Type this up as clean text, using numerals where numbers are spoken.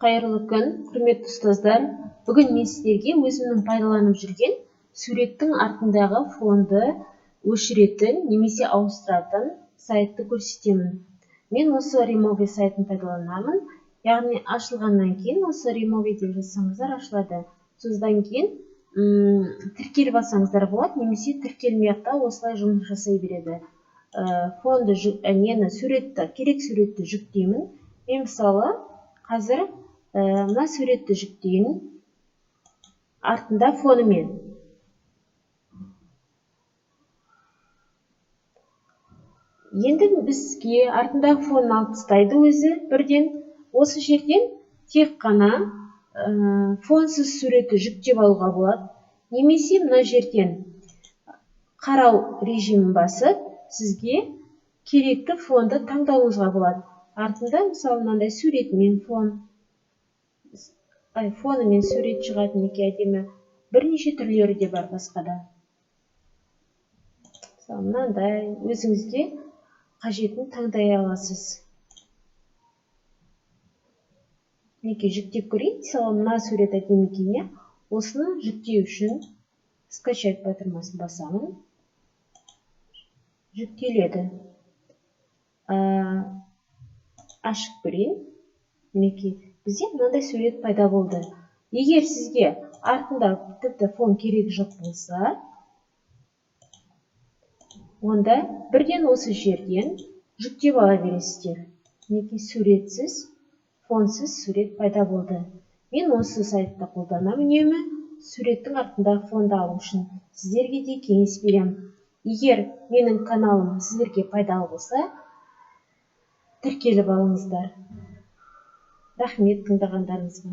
Қайырлы күн, құрметті ұстаздар. Бүгін мен сіздерге өзімнің пайдаланып жүрген суреттің артындағы фонды өшіретін немесе ауыстыратын сайтты көрсетемін. Мен осы Removie сайтын пайдаланамын. Яғни ашылғаннан кейін осы Removie деп жазсаңыздар ашылады. Содан кейін тіркеліп алсаңыздар болады, немесе тіркелмей-ақ та осылай жұмыс жасай береді. Фонды керек суретті жүктеймін. Мен мысалы қазір мына суретті жүктейін, артында фонымен. Енді бізге артындағы фонын алып тастайды өзі бірден. Осы жерден тек қана фонсыз суретті жүктеп алуға болады. Немесе мына жерден қарау режимін басып, сізге керекті фонды таңдауыңызға болады. Артында мысалы мынандай суретмен фонымен сурет шығатын неке әдемі бірнеше түрлері де бар басқада. Мысалы мынандай өзіңізге қажетін таңдай аласыз. Неке жүктеп көрейін. Мысалы мына сурет әдемі екен. Осыны жүктеу үшін скачать батырмасын басамын. Жүктеледі. Ашып көрейін. Мінекей, бізде мынандай сурет пайда болды. Егер сізге артында тіпті фон керек жоқ болса, онда бірден осы жерден жүктеп ала бересіздер. Мінекей суретсіз, фонсыз сурет пайда болды. Мен осы сайтты қолданамын үнемі суреттің артындағы фонды алу үшін. Сіздерге де кеңес беремін. Егер менің каналым сіздерге пайдалы болса, тіркеліп алыңыздар. Рахмет тыңдағандарыңызға.